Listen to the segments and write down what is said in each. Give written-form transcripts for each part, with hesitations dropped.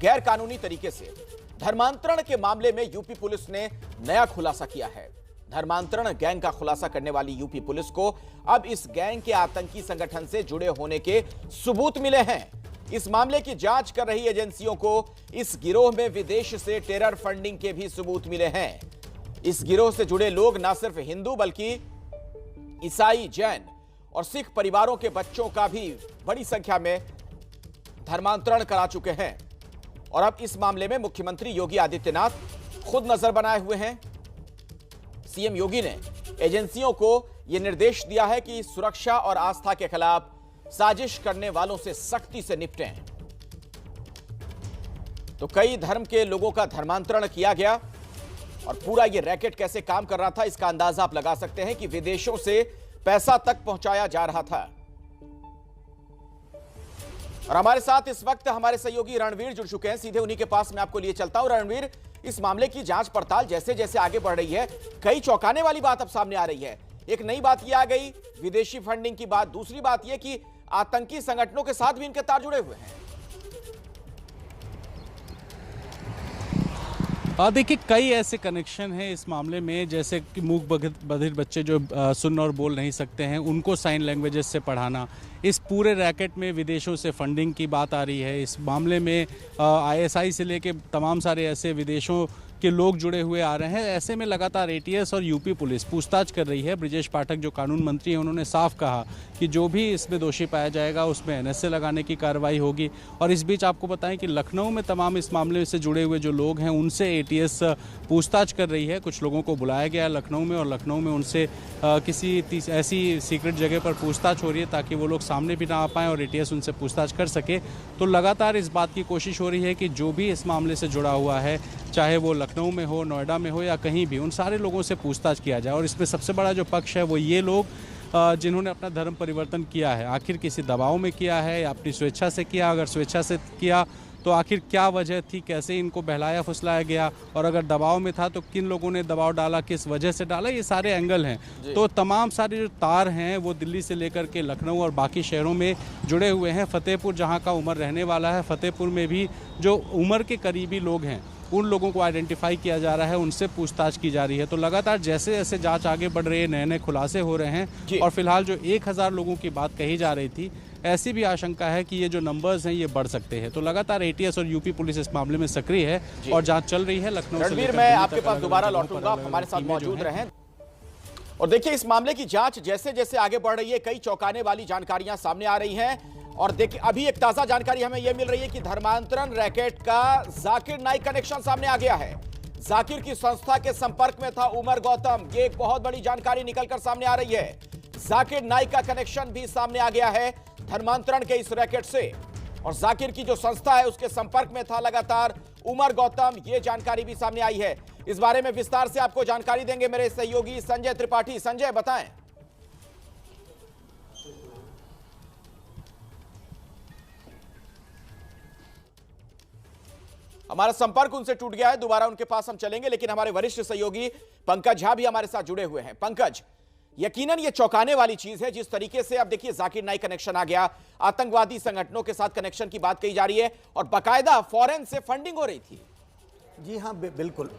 गैर कानूनी तरीके से धर्मांतरण के मामले में यूपी पुलिस ने नया खुलासा किया है। धर्मांतरण गैंग का खुलासा करने वाली यूपी पुलिस को अब इस गैंग के आतंकी संगठन से जुड़े होने के सबूत मिले हैं। इस मामले की जांच कर रही एजेंसियों को इस गिरोह में विदेश से टेरर फंडिंग के भी सबूत मिले हैं। इस गिरोह से जुड़े लोग न सिर्फ हिंदू बल्कि ईसाई, जैन और सिख परिवारों के बच्चों का भी बड़ी संख्या में धर्मांतरण करा चुके हैं। और अब इस मामले में मुख्यमंत्री योगी आदित्यनाथ खुद नजर बनाए हुए हैं। सीएम योगी ने एजेंसियों को यह निर्देश दिया है कि सुरक्षा और आस्था के खिलाफ साजिश करने वालों से सख्ती से निपटें। तो कई धर्म के लोगों का धर्मांतरण किया गया और पूरा यह रैकेट कैसे काम कर रहा था इसका अंदाजा आप लगा सकते हैं कि विदेशों से पैसा तक पहुंचाया जा रहा था। और हमारे साथ इस वक्त हमारे सहयोगी रणवीर जुड़ चुके हैं। सीधे उन्हीं के पास मैं आपको लिए चलता हूं। रणवीर, इस मामले की जांच पड़ताल जैसे जैसे आगे बढ़ रही है, कई चौंकाने वाली बात अब सामने आ रही है। एक नई बात यह आ गई विदेशी फंडिंग की बात, दूसरी बात यह कि आतंकी संगठनों के साथ भी इनके तार जुड़े हुए हैं। देखिए, कई ऐसे कनेक्शन हैं इस मामले में, जैसे कि मूक बधिर बच्चे जो सुन और बोल नहीं सकते हैं, उनको साइन लैंग्वेजेस से पढ़ाना। इस पूरे रैकेट में विदेशों से फंडिंग की बात आ रही है। इस मामले में आईएसआई से लेके तमाम सारे ऐसे विदेशों के लोग जुड़े हुए आ रहे हैं। ऐसे में लगातार एटीएस और यूपी पुलिस पूछताछ कर रही है। ब्रजेश पाठक जो कानून मंत्री हैं, उन्होंने साफ कहा कि जो भी इसमें दोषी पाया जाएगा उसमें एनएसए लगाने की कार्रवाई होगी। और इस बीच आपको बताएं कि लखनऊ में तमाम इस मामले से जुड़े हुए जो लोग हैं उनसे एटीएस पूछताछ कर रही है। कुछ लोगों को बुलाया गया है लखनऊ में, और लखनऊ में उनसे किसी ऐसी सीक्रेट जगह पर पूछताछ हो रही है ताकि वो लोग सामने भी ना आ पाएँ और एटीएस उनसे पूछताछ कर सके। तो लगातार इस बात की कोशिश हो रही है कि जो भी इस मामले से जुड़ा हुआ है, चाहे वो लखनऊ में हो, नोएडा में हो या कहीं भी, उन सारे लोगों से पूछताछ किया जाए। और इसमें सबसे बड़ा जो पक्ष है वो ये लोग जिन्होंने अपना धर्म परिवर्तन किया है, आखिर किसी दबाव में किया है या अपनी स्वेच्छा से किया। अगर स्वेच्छा से किया तो आखिर क्या वजह थी, कैसे इनको बहलाया फुसलाया गया, और अगर दबाव में था तो किन लोगों ने दबाव डाला, किस वजह से डाला, ये सारे एंगल हैं। तो तमाम सारे जो तार हैं वो दिल्ली से लेकर के लखनऊ और बाकी शहरों में जुड़े हुए हैं। फतेहपुर, जहाँ का उमर रहने वाला है, फतेहपुर में भी जो उमर के करीबी लोग हैं उन लोगों को आइडेंटिफाई किया जा रहा है, उनसे पूछताछ की जा रही है। तो लगातार जैसे जैसे जांच आगे बढ़ रही है, नए नए खुलासे हो रहे हैं। और फिलहाल जो 1000 लोगों की बात कही जा रही थी, ऐसी भी आशंका है कि ये जो नंबर्स हैं ये बढ़ सकते हैं। तो लगातार एटीएस और यूपी पुलिस इस मामले में सक्रिय है और जांच चल रही है। लखनऊ से रणवीर, मैं आपके पास दोबारा लौटूंगा, आप हमारे साथ मौजूद रहें। और देखिए, इस मामले की जांच जैसे जैसे आगे बढ़ रही है, कई चौंकाने वाली जानकारियां सामने आ रही हैं। और देखिए, अभी एक ताजा जानकारी हमें यह मिल रही है कि धर्मांतरण रैकेट का जाकिर नाइक कनेक्शन सामने आ गया है। जाकिर की संस्था के संपर्क में था उमर गौतम। ये एक बहुत बड़ी जानकारी निकलकर सामने आ रही है। जाकिर नाइक का कनेक्शन भी सामने आ गया है धर्मांतरण के इस रैकेट से। और जाकिर की जो संस्था है उसके संपर्क में था लगातार उमर गौतम, ये जानकारी भी सामने आई है। इस बारे में विस्तार से आपको जानकारी देंगे मेरे सहयोगी संजय त्रिपाठी। संजय, बताएं। हमारा संपर्क उनसे टूट गया है, दोबारा उनके पास हम चलेंगे, लेकिन हमारे वरिष्ठ सहयोगी पंकज झा भी हमारे साथ जुड़े हुए हैं। पंकज, यकीनन ये चौंकाने वाली चीज है जिस तरीके से अब देखिए जाकिर नाइक कनेक्शन आ गया, आतंकवादी संगठनों के साथ कनेक्शन की बात कही जा रही है और बाकायदा फॉरेन से फंडिंग हो रही थी। जी हाँ, बिल्कुल।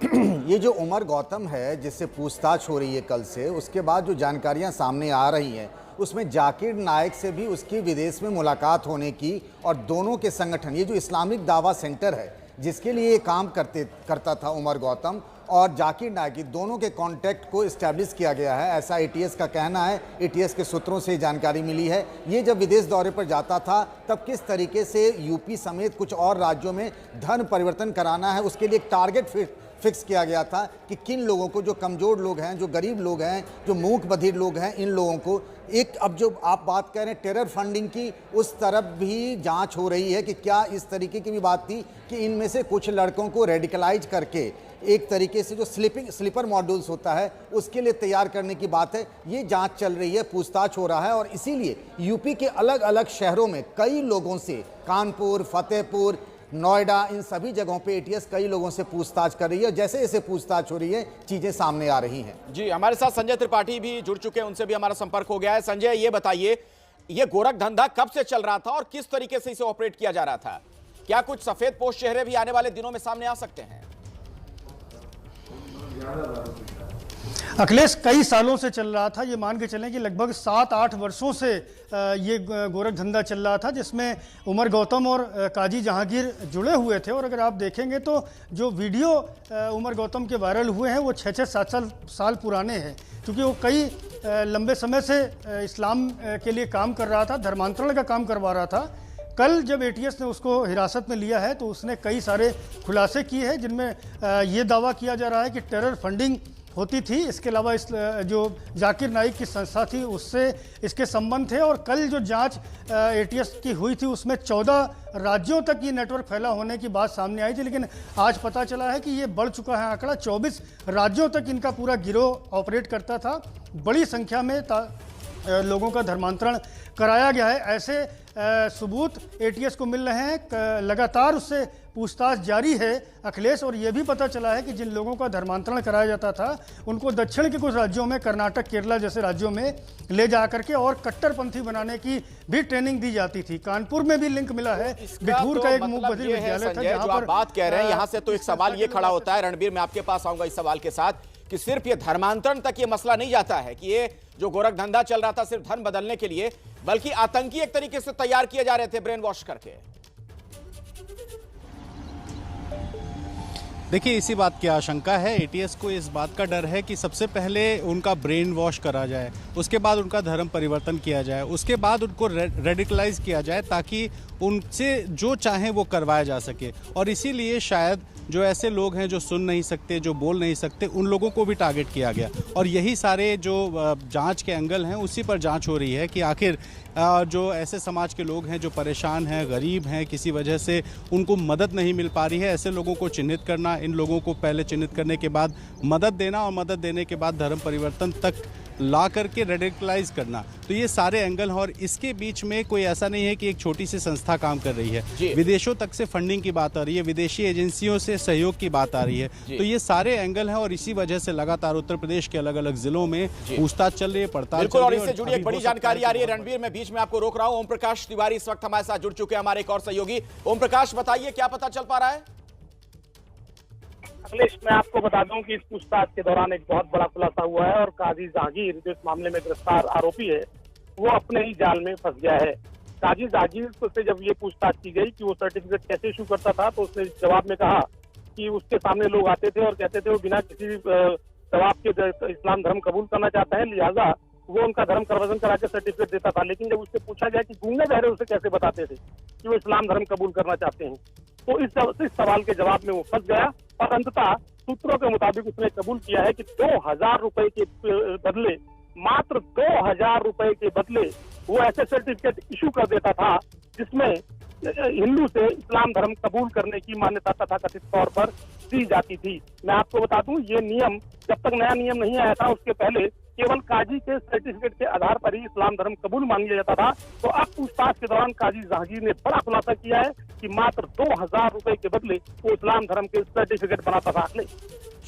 ये जो उमर गौतम है जिससे पूछताछ हो रही है कल से, उसके बाद जो जानकारियां सामने आ रही हैं उसमें जाकिर नाइक से भी उसकी विदेश में मुलाकात होने की, और दोनों के संगठन, ये जो इस्लामिक दावा सेंटर है जिसके लिए ये काम करता था उमर गौतम और जाकिर नाइक, दोनों के कॉन्टैक्ट को इस्टेब्लिश किया गया है, ऐसा एटीएस का कहना है। एटीएस के सूत्रों से जानकारी मिली है। ये जब विदेश दौरे पर जाता था तब किस तरीके से यूपी समेत कुछ और राज्यों में धर्म परिवर्तन कराना है, उसके लिए एक टारगेट फिक्स किया गया था कि किन लोगों को, जो कमज़ोर लोग हैं, जो गरीब लोग हैं, जो मूक बधिर लोग हैं, इन लोगों को एक, अब जो आप बात कर रहे हैं टेरर फंडिंग की, उस तरफ भी जांच हो रही है कि क्या इस तरीके की भी बात थी कि इनमें से कुछ लड़कों को रेडिकलाइज करके एक तरीके से जो स्लीपर मॉड्यूल्स होता है उसके लिए तैयार करने की बात है। ये जांच चल रही है, पूछताछ हो रहा है, और इसीलिए यूपी के अलग अलग शहरों में कई लोगों से, कानपुर, फतेहपुर, नोएडा, इन सभी जगहों पे एटीएस कई लोगों से पूछताछ कर रही है। जैसे जैसे पूछताछ हो रही है चीजें सामने आ रही हैं। जी, हमारे साथ संजय त्रिपाठी भी जुड़ चुके हैं, उनसे भी हमारा संपर्क हो गया है। संजय, ये बताइए, ये गोरख धंधा कब से चल रहा था और किस तरीके से इसे ऑपरेट किया जा रहा था? क्या कुछ सफेद पोश चेहरे भी आने वाले दिनों में सामने आ सकते हैं? अखिलेश कई सालों से चल रहा था, ये मान के चलें कि लगभग 7-8 वर्षों से ये गोरख धंधा चल रहा था, जिसमें उमर गौतम और काजी जहांगीर जुड़े हुए थे। और अगर आप देखेंगे तो जो वीडियो उमर गौतम के वायरल हुए हैं वो 6-7 साल पुराने हैं, क्योंकि वो कई लंबे समय से इस्लाम के लिए काम कर रहा था, धर्मांतरण का काम करवा रहा था। कल जब एटीएस ने उसको हिरासत में लिया है तो उसने कई सारे खुलासे किए हैं, जिनमें ये दावा किया जा रहा है कि टेरर फंडिंग होती थी। इसके अलावा इस जो जाकिर नाइक की संस्था थी उससे इसके संबंध थे। और कल जो जांच एटीएस की हुई थी उसमें 14 राज्यों तक ये नेटवर्क फैला होने की बात सामने आई थी, लेकिन आज पता चला है कि ये बढ़ चुका है आंकड़ा। 24 राज्यों तक इनका पूरा गिरोह ऑपरेट करता था। बड़ी संख्या में लोगों का धर्मांतरण कराया गया है, ऐसे सबूत एटीएस को मिल रहे हैं। लगातार उससे पूछताछ जारी है अखिलेश। और ये भी पता चला है कि जिन लोगों का धर्मांतरण कराया जाता था उनको दक्षिण के कुछ राज्यों में, कर्नाटक, केरला जैसे राज्यों में ले जा करके और कट्टरपंथी बनाने की भी ट्रेनिंग दी जाती थी। कानपुर में भी लिंक मिला है, बिठूर का एक मूक बधिर विद्यालय था जहां पर बात कह रहे हैं। यहां से तो एक सवाल ये खड़ा होता है, रणबीर मैं आपके पास आऊंगा इस सवाल के साथ, कि सिर्फ ये धर्मांतरण तक ये मसला नहीं जाता है कि ये जो गोरख धंधा चल रहा था सिर्फ धर्म बदलने के लिए, बल्कि आतंकी एक तरीके से तैयार किए जा रहे थे ब्रेन वॉश करके। देखिए, इसी बात की आशंका है। एटीएस को इस बात का डर है कि सबसे पहले उनका ब्रेन वॉश करा जाए, उसके बाद उनका धर्म परिवर्तन किया जाए, उसके बाद उनको रेडिकलाइज किया जाए, ताकि उनसे जो चाहे वो करवाया जा सके। और इसीलिए शायद जो ऐसे लोग हैं जो सुन नहीं सकते, जो बोल नहीं सकते, उन लोगों को भी टारगेट किया गया। और यही सारे जो जांच के एंगल हैं उसी पर जांच हो रही है कि आखिर जो ऐसे समाज के लोग हैं जो परेशान हैं, गरीब हैं, किसी वजह से उनको मदद नहीं मिल पा रही है, ऐसे लोगों को चिन्हित करना, इन लोगों को पहले चिन्हित करने के बाद मदद देना और मदद देने के बाद धर्म परिवर्तन तक ला करके रेडिकलाइज करना। तो ये सारे एंगल हैं। और इसके बीच में कोई ऐसा नहीं है कि एक छोटी सी संस्था काम कर रही है, विदेशों तक से फंडिंग की बात आ रही है, विदेशी एजेंसियों से सहयोग की बात आ रही है। तो ये सारे एंगल हैं और इसी वजह से लगातार उत्तर प्रदेश के अलग अलग जिलों में पूछताछ चल रही है, पड़ताल चल रही है। और इससे जुड़ी एक बड़ी जानकारी आ रही है रणबीर, मैं बीच में आपको रोक रहा हूं। ओम प्रकाश तिवारी इस वक्त हमारे साथ जुड़ चुके हैं, हमारे एक और सहयोगी। ओम प्रकाश, बताइए क्या पता चल पा रहा है? अखिलेश, मैं आपको बता दूं कि इस पूछताछ के दौरान एक बहुत बड़ा खुलासा हुआ है और काजी जहांगीर जो इस मामले में गिरफ्तार आरोपी है वो अपने ही जाल में फंस गया है। काजी जहांगीर से जब ये पूछताछ की गई कि वो सर्टिफिकेट कैसे इशू करता था, तो उसने जवाब में कहा कि उसके सामने लोग आते थे और कहते थे वो बिना किसी जवाब के इस्लाम धर्म कबूल करना चाहता है, लिहाजा वो उनका धर्म कन्वर्जन करा के सर्टिफिकेट देता था। लेकिन जब उससे पूछा गया कि गूंगे बहरे उसे कैसे बताते थे कि वो इस्लाम धर्म कबूल करना चाहते हैं, तो इस सवाल के जवाब में वो फंस गया। और अंततः सूत्रों के मुताबिक उसने कबूल किया है कि 2000 रुपए के बदले, मात्र 2000 रुपए के बदले वो ऐसे सर्टिफिकेट इशू कर देता था जिसमें हिंदू से इस्लाम धर्म कबूल करने की मान्यता तथाकथित तौर पर दी जाती थी। मैं आपको बता दूं, ये नियम जब तक नया नियम नहीं आया था उसके पहले केवल काजी के सर्टिफिकेट के आधार पर ही इस्लाम धर्म कबूल मान लिया जाता था। तो अब पूछताछ के दौरान काजी जहांगीर ने बड़ा खुलासा किया है कि मात्र 2000 रुपए के बदले वो इस्लाम धर्म के सर्टिफिकेट बनाता था।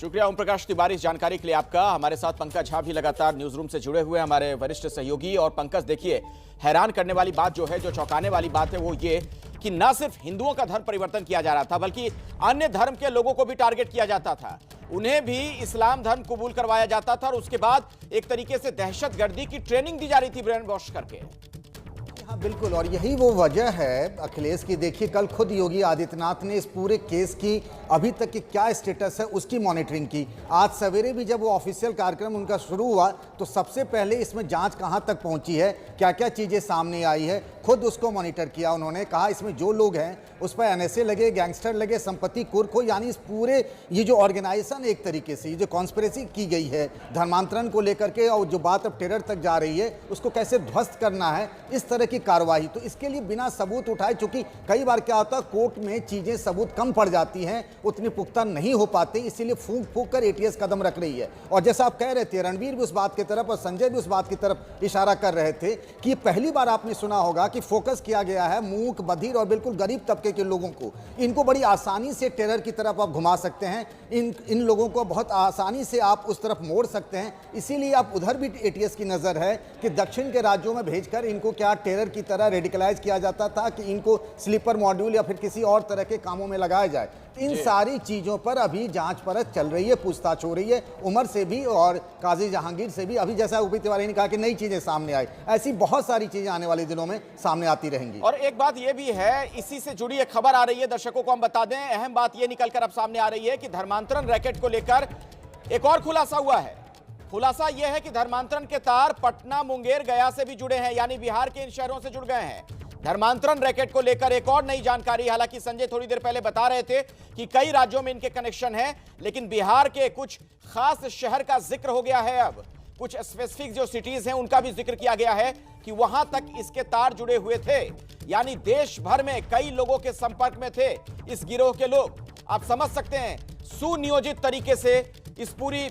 शुक्रिया ओम प्रकाश तिवारी इस जानकारी के लिए आपका। हमारे साथ पंकज झा भी लगातार न्यूज रूम से जुड़े हुए हैं, हमारे वरिष्ठ सहयोगी। और पंकज, देखिए, हैरान करने वाली बात जो है, जो चौंकाने वाली बात है, वो ये कि न सिर्फ हिंदुओं का धर्म परिवर्तन किया जा रहा था, बल्कि अन्य धर्म के लोगों को भी टारगेट किया जाता था। उन्हें भी इस्लाम धर्म कबूल करवाया जाता था और उसके बाद एक तरीके से दहशतगर्दी की ट्रेनिंग दी जा रही थी ब्रेन वॉश करके। हाँ बिल्कुल, और यही वो वजह है अखिलेश की। देखिए, कल खुद योगी आदित्यनाथ ने इस पूरे केस की अभी तक की क्या स्टेटस है उसकी मॉनिटरिंग की। आज सवेरे भी जब वो ऑफिशियल कार्यक्रम उनका शुरू हुआ तो सबसे पहले इसमें जांच कहां तक पहुंची है, क्या क्या चीज़ें सामने आई है, खुद उसको मॉनिटर किया। उन्होंने कहा इसमें जो लोग हैं उस पर एनएसए लगे, गैंगस्टर लगे, संपत्ति कुर्क हो, यानी इस पूरे ये जो ऑर्गेनाइजेशन एक तरीके से ये जो कॉन्स्पिरेसी की गई है धर्मांतरण को लेकर के, और जो बात अब टेरर तक जा रही है उसको कैसे ध्वस्त करना है, इस तरह की कार्रवाई। तो इसके लिए बिना सबूत उठाए, चूंकि कई बार क्या होता है कोर्ट में चीजें सबूत कम पड़ जाती हैं, उतनी पुख्ता नहीं हो पाते, इसीलिए फूंक फूंक कर एटीएस कदम रख रही है। और जैसा आप कह रहे थे, रणबीर भी उस बात की तरफ और संजय भी उस बात की तरफ इशारा कर रहे थे कि पहली बार आपने सुना होगा कि फोकस किया गया है मूक, बधिर और बिल्कुल गरीब तबके के लोगों को। इनको बड़ी आसानी से टेरर की तरफ आप घुमा सकते हैं, इन लोगों को बहुत आसानी से आप उस तरफ मोड़ सकते हैं। इसीलिए आप उधर भी एटीएस की नज़र है कि दक्षिण के राज्यों में भेजकर इनको क्या टेरर की तरह रेडिकलाइज किया जाता था कि इनको स्लीपर मॉड्यूल या फिर किसी और तरह के कामों में लगाया जाए। इन सारी चीज़ों पर अभी जांच परत चल रही है, पूछताछ हो रही है उमर से भी और काजी जहांगीर से भी। अभी जैसा यूपी तिवारी ने कहा कि नई चीज़ें सामने आई, ऐसी बहुत सारी चीज़ें आने वाले दिनों में सामने आती रहेंगी। और एक बात यह भी है, इसी से जुड़ी एक खबर आ रही है, दर्शकों को हम बता दें, अहम बात यह निकलकर अब सामने आ रही है कि धर्मांतरण रैकेट को लेकर एक और खुलासा हुआ है। खुलासा यह है कि धर्मांतरण के तार पटना, मुंगेर, गया से भी जुड़े हैं, यानी बिहार के इन शहरों से जुड़ गए हैं। धर्मांतरण रैकेट को लेकर एक और नई जानकारी, हालांकि संजय थोड़ी देर पहले बता रहे थे कि कई राज्यों में इनके कनेक्शन हैं, लेकिन बिहार के कुछ खास शहर का जिक्र हो गया है। अब कुछ स्पेसिफिक जो सिटीज हैं उनका भी जिक्र किया गया है कि वहां तक इसके तार जुड़े हुए थे, यानी देश भर में कई लोगों के संपर्क में थे इस गिरोह के लोग। आप समझ सकते हैं, सुनियोजित तरीके से इस पूरी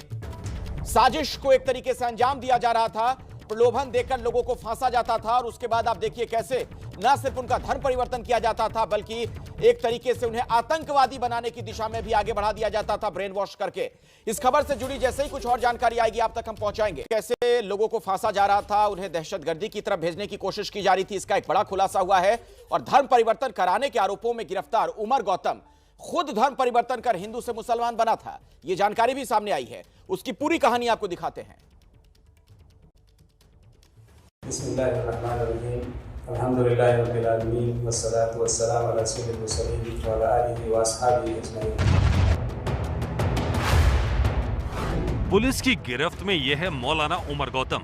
साजिश को एक तरीके से अंजाम दिया जा रहा था, प्रलोभन देकर लोगों को फांसा जाता था और उसके बाद आप देखिए कैसे न सिर्फ उनका धर्म परिवर्तन किया जाता था, बल्कि एक तरीके से उन्हें आतंकवादी बनाने की दिशा में भी आगे बढ़ा दिया जाता था, ब्रेन वॉश करके। इस खबर से जुड़ी जैसे ही कुछ और जानकारी आएगी आप तक हम पहुंचाएंगे। कैसे लोगों को फांसा जा रहा था, उन्हें दहशतगर्दी की तरफ भेजने की कोशिश की जा रही थी, इसका एक बड़ा खुलासा हुआ है। और धर्म परिवर्तन कराने के आरोपों में गिरफ्तार उमर गौतम खुद धर्म परिवर्तन कर हिंदू से मुसलमान बना था, यह जानकारी भी सामने आई है। उसकी पूरी कहानी आपको दिखाते हैं। बिस्मिल्लाहिर्रहमानिर्रहीम, अल्हम्दुलिल्लाहि रब्बिल आलमीन, वस्सलातु वस्सलामु अला रसूलिल मुरसलीन व अला आलिहि व अस्हाबिहि अजमईन। पुलिस की गिरफ्त में यह है मौलाना उमर गौतम।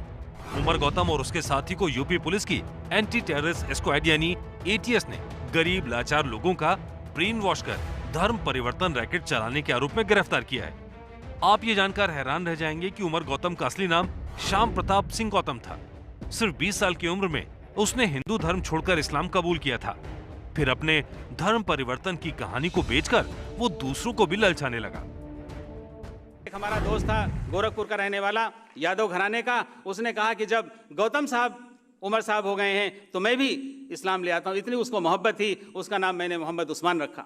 उमर गौतम और उसके साथी को यूपी पुलिस की एंटी टेररिस्ट स्क्वाड यानी एटीएस ने गरीब लाचार लोगों का ब्रेन वॉश कर धर्म परिवर्तन रैकेट चलाने के आरोप में गिरफ्तार किया है। आप ये जानकर हैरान रह जाएंगे कि उमर गौतम का असली नाम श्याम प्रताप सिंह गौतम था। सिर्फ 20 साल की उम्र में उसने हिंदू धर्म छोड़कर इस्लाम कबूल किया था। फिर अपने धर्म परिवर्तन की कहानी को बेचकर वो दूसरों को भी ललचाने लगा। एक हमारा दोस्त था गोरखपुर का रहने वाला, यादव घराने का, उसने कहा कि जब गौतम साहब उमर साहब हो गए हैं तो मैं भी इस्लाम ले आता हूँ। इतनी उसको मोहब्बत थी, उसका नाम मैंने मोहम्मद उस्मान रखा।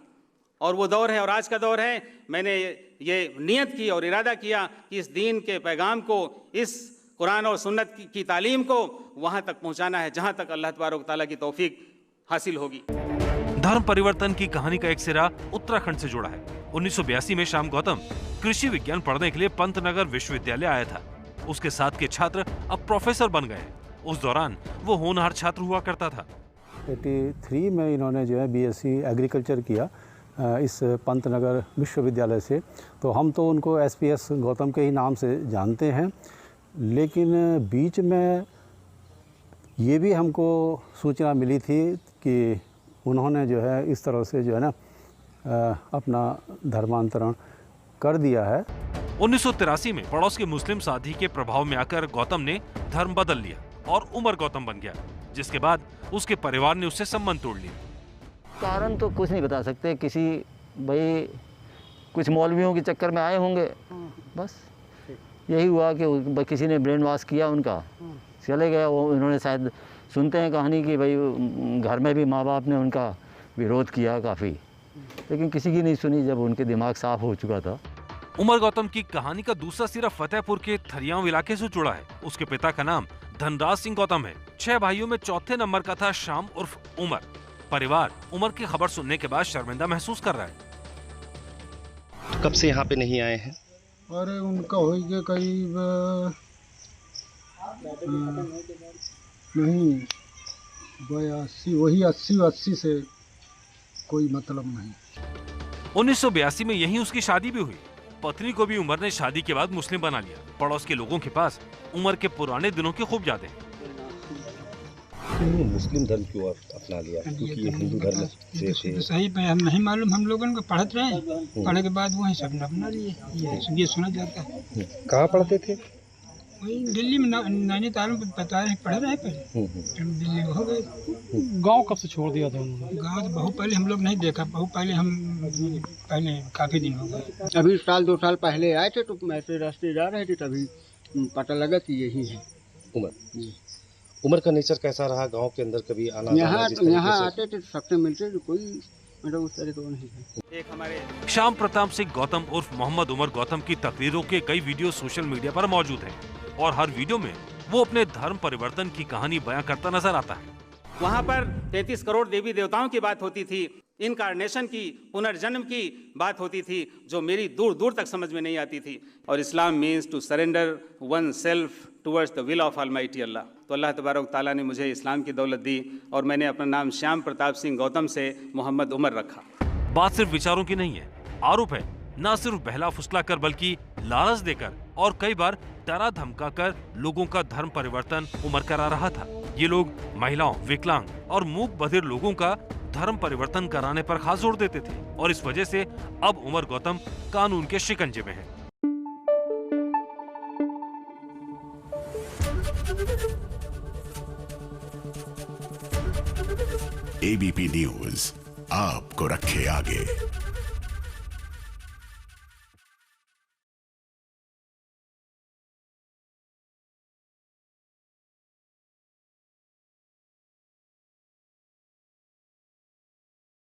और वो दौर है और आज का दौर है। मैंने ये नियत की और इरादा किया कि इस दीन के पैगाम को, इस कुरान और सुन्नत की तालीम को वहां तक पहुंचाना है जहां तक अल्लाह तबारक तआला की तौफीक हासिल होगी। धर्म परिवर्तन की कहानी का एक सिरा उत्तराखंड से जुड़ा है। 1982 में श्याम गौतम कृषि विज्ञान पढ़ने के लिए पंतनगर विश्वविद्यालय आया था। उसके साथ के छात्र अब प्रोफेसर बन गए। उस दौरान वो होनहार छात्र हुआ करता था। 83 में इन्होंने जो है बीएससी एग्रीकल्चर किया इस पंतनगर विश्वविद्यालय से। तो हम तो उनको एसपीएस गौतम के ही नाम से जानते हैं, लेकिन बीच में ये भी हमको सूचना मिली थी कि उन्होंने जो है इस तरह से जो है ना अपना धर्मांतरण कर दिया है। 1983 में पड़ोस के मुस्लिम साथी के प्रभाव में आकर गौतम ने धर्म बदल लिया और उमर गौतम बन गया, जिसके बाद उसके परिवार ने उससे संबंध तोड़ लिया। कारण तो कुछ नहीं बता सकते, किसी भाई कुछ मौलवियों के चक्कर में आए होंगे, बस यही हुआ कि किसी ने ब्रेन वॉश किया, उनका चले गए वो। इन्होंने शायद सुनते हैं कहानी कि भाई घर में भी माँ बाप ने उनका विरोध किया काफ़ी, लेकिन किसी की नहीं सुनी जब उनके दिमाग साफ हो चुका था। उमर गौतम की कहानी का दूसरा सिरा फतेहपुर के थरियाव इलाके से जुड़ा है। उसके पिता का नाम धनराज सिंह गौतम है। 6 भाइयों में चौथे नंबर का था श्याम उर्फ उमर। परिवार उमर की खबर सुनने के बाद शर्मिंदा महसूस कर रहा है। कब से यहाँ पे नहीं आए हैं? अरे उनका हो गया करीब नहीं 82, वही 80 से कोई मतलब नहीं। 1982 में यहीं उसकी शादी भी हुई। पत्नी को भी उमर ने शादी के बाद मुस्लिम बना लिया। पड़ोस के लोगों के पास उमर के पुराने दिनों की खूब यादें। मुस्लिम धर्म क्यों अपना लिया? क्योंकि ये हिंदू धर्म से थे। सही पे हम नहीं मालूम, हम लोगों को पढ़ते रहे, पढ़ने के बाद वहीं सब अपना लिए, ये सुना जाता है। कहाँ पढ़ते थे? वही दिल्ली में नैनीताल में बता रहे पढ़ रहे पहले, फिर दिल्ली हो गए। गांव कब से छोड़ दिया था उन्होंने? गाँव तो बहुत पहले हम लोग नहीं देखा, बहुत पहले पहले काफ़ी दिन हो गए। अभी 1-2 साल पहले आए थे तो ऐसे रास्ते जा रहे थे, तभी पता लगा कि यही है उमर। उमर का नेचर कैसा रहा गांव के अंदर? कभी आना यहाँ जिस तरीके यहाँ से? आते थे सबसे मिलते थे, कोई मतलब उस तरह का नहीं है। एक हमारे श्याम प्रताप सिंह गौतम उर्फ मोहम्मद उमर गौतम की तकरीरों के कई वीडियो सोशल मीडिया पर मौजूद हैं और हर वीडियो में वो अपने धर्म परिवर्तन की कहानी बयां करता नजर आता है। वहाँ पर 33 करोड़ देवी देवताओं की बात होती थी, इनकारनेशन की, पुनर्जन्म की बात होती थी, जो मेरी दूर दूर तक समझ में नहीं आती थी। और Islam means to surrender one self towards the will of almighty Allah. तो अल्लाह तबारक ताला ने मुझे इस्लाम की दौलत दी और मैंने अपना नाम श्याम प्रताप सिंह गौतम से मोहम्मद उमर रखा। बात सिर्फ विचारों की नहीं है, आरोप है न सिर्फ बहला फुसला कर बल्कि लालच देकर और कई बार डरा धमका कर लोगों का धर्म परिवर्तन उमर करा रहा था। ये लोग महिलाओं, विकलांग और मूक बधिर लोगों का धर्म परिवर्तन कराने पर खास जोर देते थे और इस वजह से अब उमर गौतम कानून के शिकंजे में है। ABP न्यूज आपको रखे आगे।